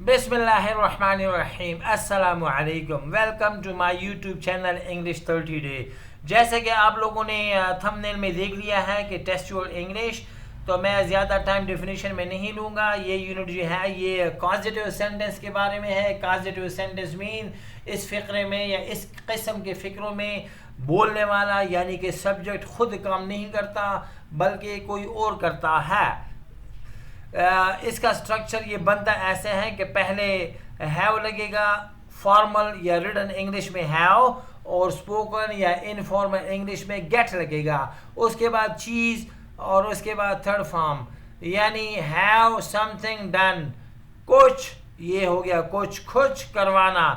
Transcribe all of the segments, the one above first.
बिस्मिल्लाहिर्रहमानिर्रहीम अस्सलामु अलैकुम। Welcome to my YouTube channel English 30 day. जैसे कि आप लोगों ने थंबनेल में देख लिया है कि टेक्सचुअल इंग्लिश, तो मैं ज़्यादा टाइम डेफिनेशन में नहीं लूँगा। ये यूनिट जो है ये कॉजेटिव सेंटेंस के बारे में है। कॉजेटिव सेंटेंस मीन इस फ़िक्रे में या इस किस्म के फ़िक्रों में बोलने वाला यानी कि सब्जेक्ट खुद काम नहीं करता बल्कि कोई और करता है। इसका स्ट्रक्चर ये बनता ऐसे है कि पहले हैव लगेगा, फॉर्मल या रिटन इंग्लिश में हैव, और स्पोकन या इनफॉर्मल इंग्लिश में गेट लगेगा। उसके बाद चीज़ और उसके बाद थर्ड फॉर्म यानी हैव समथिंग डन, कुछ, ये हो गया कुछ करवाना।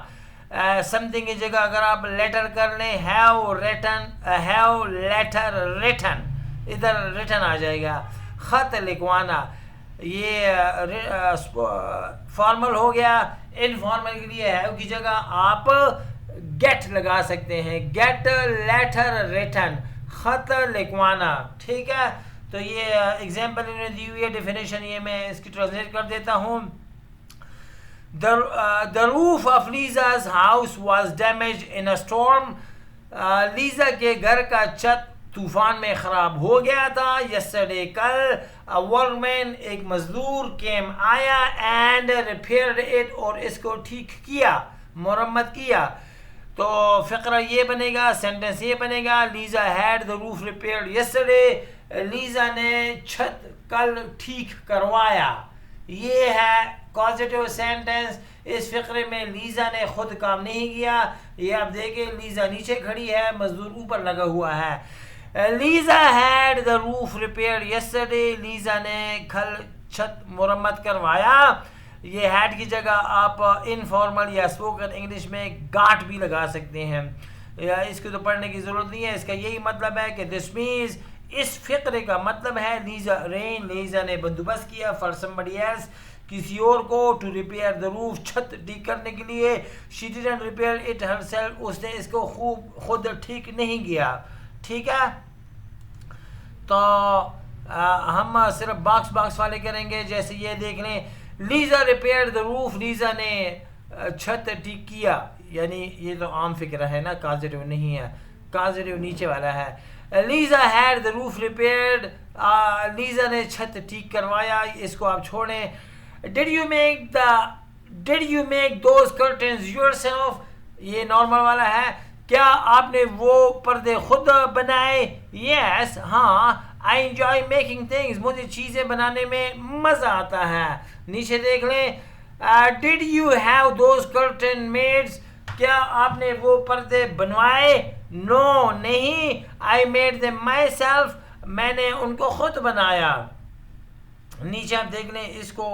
समथिंग की जगह अगर आप लेटर कर लें have written, have letter written, इधर रिटन आ जाएगा। ख़त लिखवाना ये फॉर्मल हो गया। इनफॉर्मल के लिए हैव की जगह आप गेट लगा सकते हैं, गेट लेटर रिटन, ख़त लिखवाना। ठीक है, तो ये एग्जाम्पल इन्होंने दी हुई है, डेफिनेशन ये मैं इसकी ट्रांसलेट कर देता हूँ। The roof of Lisa's house was damaged in a storm. Lisa के घर का छत तूफान में ख़राब हो गया था। यस्टरडे कल, a workman एक मजदूर केम आया एंड repaired it और इसको ठीक किया, मरम्मत किया। तो फ़िक्रा ये बनेगा, सेंटेंस ये बनेगा, Lisa had the roof repaired yesterday, Lisa ने छत कल ठीक करवाया। ये है पॉजिटिव सेंटेंस। इस फ़िक्रे में लीजा ने खुद काम नहीं किया। ये आप देखें, लीजा नीचे खड़ी है, मजदूर ऊपर लगा हुआ है। Lisa had the roof repaired yesterday, Lisa ने कल छत मुरम्मत करवाया। ये हैड की जगह आप इनफॉर्मल या स्पोकन इंग्लिश में गाट भी लगा सकते हैं, या इसको तो पढ़ने की ज़रूरत नहीं है। इसका यही मतलब है कि दिस मीन्स, इस फ़िक्रे का मतलब है लीजा रेन, लीजा ने बंदोबस्त किया फॉर समबडी एल्स, किसी और को, टू रिपेयर द रूफ, छत ठीक करने के लिए। She didn't repair it herself, उसने इसको खुद ठीक नहीं किया। ठीक है, तो हम सिर्फ बॉक्स वाले करेंगे। जैसे ये देख लें, Lisa repair the roof, Lisa ने छत ठीक किया, यानी ये तो आम फिक्र है ना, पॉजिटिव नहीं है, पॉजिटिव नीचे वाला है। Lisa had the roof repaired, Lisa ने छत ठीक करवाया, इसको आप छोड़ें। Did you make those curtains yourself, ये नॉर्मल वाला है, क्या आपने वो पर्दे खुद बनाए? यस, हाँ, आई एंजॉय मेकिंग थिंग्स, मुझे चीज़ें बनाने में मज़ा आता है। नीचे देख लें, did you have those curtain made, क्या आपने वो पर्दे बनवाए? नो, नहीं, I made them myself, मैंने उनको खुद बनाया। नीचे आप देख लें, इसको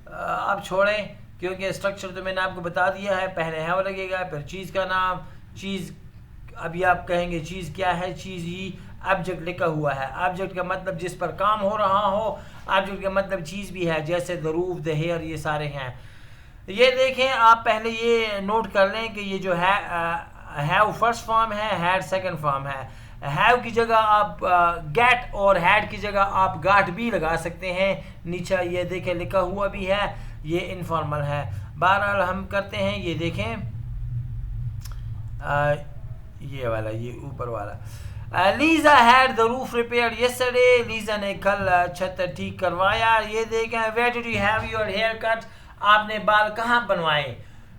आप छोड़ें क्योंकि स्ट्रक्चर तो मैंने आपको बता दिया है। पहले हैव लगेगा, फिर चीज़ का नाम, चीज़, अभी आप कहेंगे चीज़ क्या है, चीज़ ही ऑब्जेक्ट लिखा हुआ है। ऑब्जेक्ट का मतलब जिस पर काम हो रहा हो, ऑब्जेक्ट का मतलब चीज़ भी है, जैसे द रूफ, द हेयर, ये सारे हैं। ये देखें, आप पहले ये नोट कर लें कि ये जो है हैव फर्स्ट फॉर्म है, हैड सेकंड फॉर्म है। हैव की जगह आप गेट और हैड की जगह आप गाट भी लगा सकते हैं। नीचे ये देखें लिखा हुआ भी है, ये इनफॉर्मल है। बहरहाल हम करते हैं, ये देखें ये वाला, ये ऊपर वाला। Lisa had the roof repaired yesterday, Lisa ने कल छत ठीक करवाया। ये देखें, where did you have your hair cut, आपने बाल कहाँ बनवाए?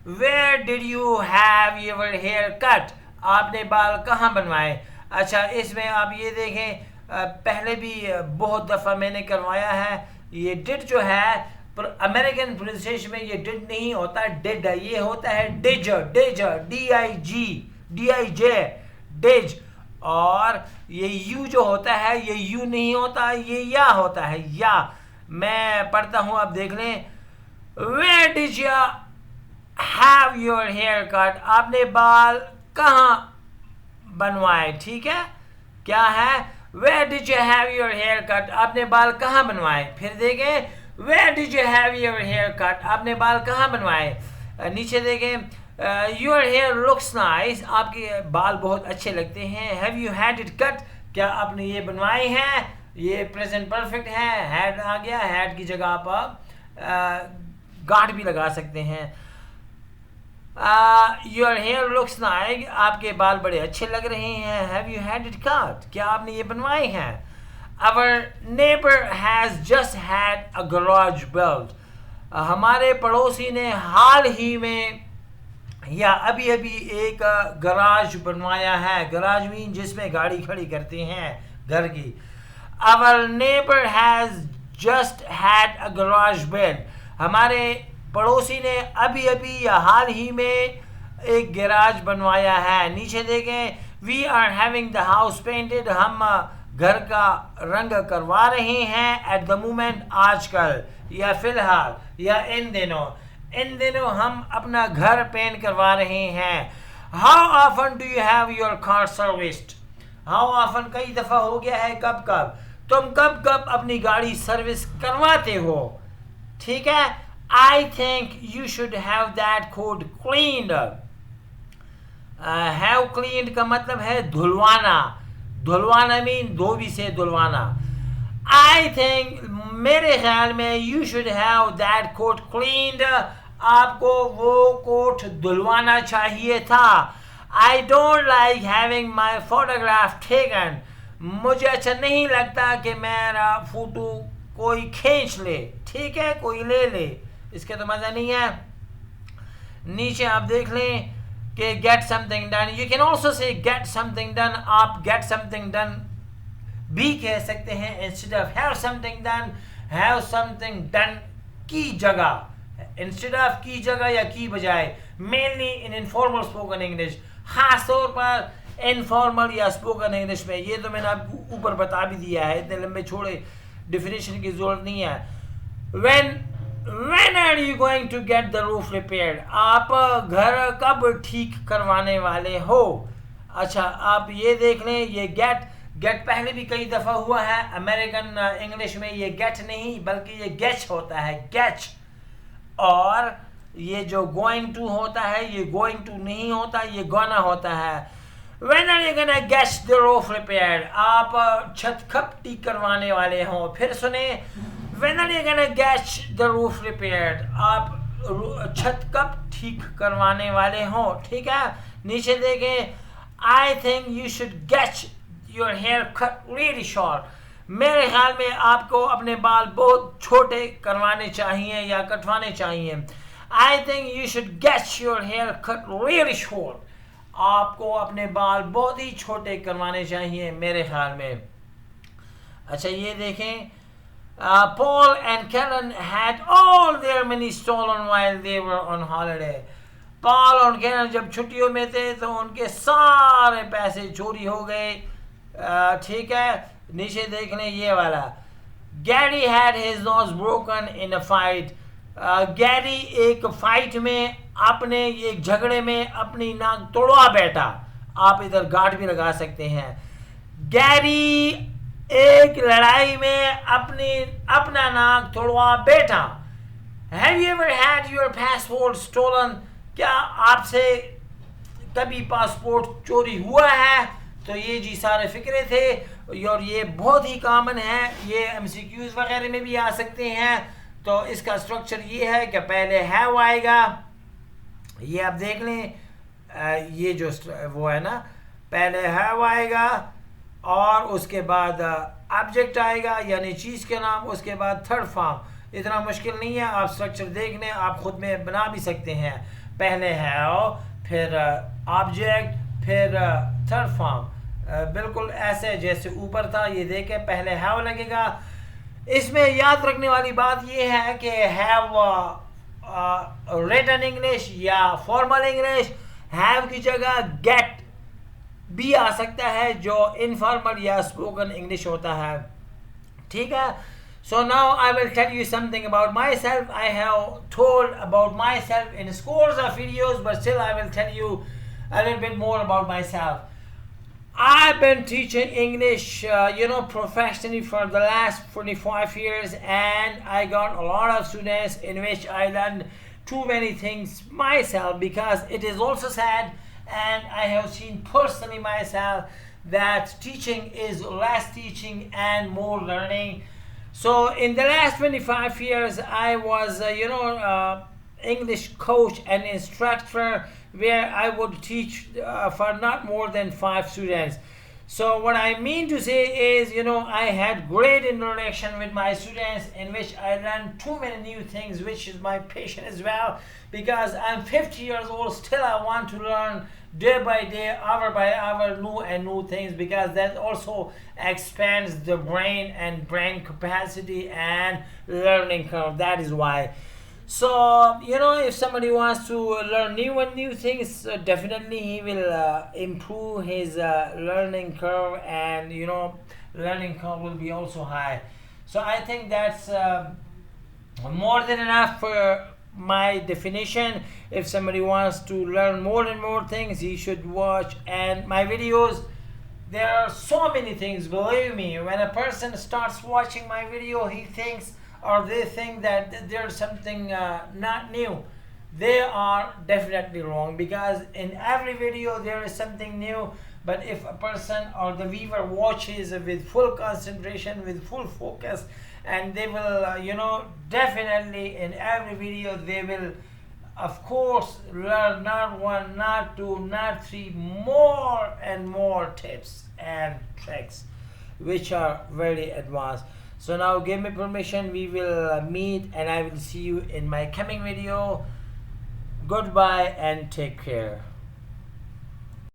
Where did you have your hair cut, आपने बाल कहाँ बनवाए? अच्छा, इसमें आप ये देखें, पहले भी बहुत दफ़ा मैंने करवाया है। ये डिड जो है, पर अमेरिकन प्रोनाउंसिएशन में ये डिड नहीं होता, डिड है, ये होता है डिज, DIJ, डिज। और ये यू जो होता है, ये यू नहीं होता, ये या होता है, या। मैं पढ़ता हूँ, आप देख लें, Where did you have your hair cut, आपने बाल कहाँ बनवाए? ठीक है, क्या है? Where did you have your hair cut, आपने बाल कहाँ बनवाए? फिर देखें, Where did you have your hair cut, आपने बाल कहाँ बनवाए? नीचे देखें, Your hair looks nice, आपके बाल बहुत अच्छे लगते हैं। Have you had it cut, क्या आपने ये बनवाए हैं? ये प्रेजेंट परफेक्ट है, had आ गया, had की जगह आप गांठ भी लगा सकते हैं. योर हेयर लुक्स नाइस, आपके बाल बड़े अच्छे लग रहे हैं. Have you had it cut, क्या आपने ये बनवाए हैं? Our neighbour has just had a garage built, हमारे पड़ोसी ने हाल ही में या अभी अभी एक गराज बनवाया है. गराज मीन जिसमें गाड़ी खड़ी करते हैं घर की. Our neighbour has just had a garage built, हमारे पड़ोसी ने अभी अभी या हाल ही में एक गैराज बनवाया है. नीचे देखें, we are having the house painted, हम घर का रंग करवा रहे हैं. एट द मोमेंट, आजकल या फिलहाल या इन दिनों हम अपना घर पेंट करवा रहे हैं. How often do you have your car serviced, how often कई दफ़ा हो गया है, कब कब, तुम कब कब अपनी गाड़ी सर्विस करवाते हो. ठीक है. I think you should have that coat cleaned. Have cleaned का मतलब है धुलवाना. धुलवाना मीन धोबी से धुलवाना. I think, मेरे ख्याल में, you should have that coat cleaned, आपको वो कोट धुलवाना चाहिए था. I don't like having my photograph taken, मुझे अच्छा नहीं लगता कि मेरा फोटो कोई खींच ले. ठीक है, कोई ले ले, इसके तो मज़ा नहीं है. नीचे आप देख लें कि get something done, you can also say get something done. आप गेट समथिंग डन भी कह सकते हैं instead of have something done. Have something done की जगह, इंस्टेड ऑफ की जगह या की बजाय, मेनली इन इनफॉर्मल स्पोकन इंग्लिश, खास तौर पर इनफॉर्मल या स्पोकन इंग्लिश में. ये तो मैंने आपको ऊपर बता भी दिया है, इतने लंबे छोड़े डिफिनेशन की जरूरत नहीं है. When are you going to get the roof repaired, आप घर कब ठीक करवाने वाले हो. अच्छा, आप ये देख लें, ये गेट पहले भी कई दफ़ा हुआ है. अमेरिकन इंग्लिश में ये गेट नहीं बल्कि ये गेच होता है, गेच. और ये जो गोइंग टू होता है, ये गोइंग टू नहीं होता, ये गोना होता है. When are you gonna get the roof repaired, आप छत कब ठीक करवाने वाले हो. फिर सुने, When are you gonna get the roof repaired, आप छत कब ठीक करवाने वाले हो. ठीक है. नीचे देखें, I think you should get your hair cut really short, मेरे ख्याल में आपको अपने बाल बहुत छोटे करवाने चाहिए या कटवाने चाहिए. I think you should get your hair cut really short, आपको अपने बाल बहुत ही छोटे करवाने चाहिए मेरे ख्याल में. अच्छा, ये देखें, Paul and Karen had all their money stolen while they were on holiday. Paul और Karen जब छुट्टियों में थे तो उनके सारे पैसे चोरी हो गए. ठीक है. नीचे देख लें ये वाला, Gary had his nose broken in a fight. Gary एक फाइट में, अपने एक झगड़े में अपनी नाक तोड़वा बैठा. आप इधर गांठ भी लगा सकते हैं. गैरी एक लड़ाई में अपना नाक तोड़वा बैठा. Have you ever had your passport stolen, क्या आपसे कभी पासपोर्ट चोरी हुआ है. तो ये जी सारे फिक्रे थे और ये बहुत ही कॉमन है. ये MCQs वगैरह में भी आ सकते हैं. तो इसका स्ट्रक्चर ये है कि पहले हैव आएगा, ये आप देख लें, ये जो वो है ना, पहले हैव आएगा और उसके बाद ऑब्जेक्ट आएगा यानी चीज़ के नाम, उसके बाद थर्ड फॉर्म. इतना मुश्किल नहीं है, आप स्ट्रक्चर देख लें, आप खुद में बना भी सकते हैं. पहले हैव, फिर ऑब्जेक्ट, फिर थर्ड फॉर्म, बिल्कुल ऐसे जैसे ऊपर था. ये देखें, पहले हैव लगेगा. इसमें याद रखने वाली बात यह है कि हैव रिटन इंग्लिश या फॉर्मल इंग्लिश, हैव की जगह गेट भी आ सकता है जो इनफॉर्मल या स्पोकन इंग्लिश होता है. ठीक है. So now I will tell you something about myself. I have told about myself in scores of videos, but still I will tell you a little bit more about myself. I've been teaching English, professionally for the last 45 years, and I got a lot of students in which I learned too many things myself, because it is also sad, and I have seen personally myself that teaching is less teaching and more learning. So in the last 25 years, I was, English coach and instructor, where I would teach for not more than 5 students. So what I mean to say is, I had great interaction with my students, in which I learned too many new things, which is my passion as well. Because I'm 50 years old, still I want to learn day by day, hour by hour, new things, because that also expands the brain and brain capacity and learning curve. That is why. So, if somebody wants to learn new things, definitely he will improve his learning curve, and learning curve will be also high. So I think that's more than enough for my definition. If somebody wants to learn more and more things, he should watch and my videos. There are so many things, believe me. When a person starts watching my video, he thinks, or they think, that there's something not new. They are definitely wrong, because in every video there is something new. But if a person or the viewer watches with full concentration, with full focus, and they will, definitely in every video they will, of course, learn not one, not two, not three, more and more tips and tricks, which are very advanced. So now give me permission, we will meet, and I will see you in my coming video. Goodbye and take care.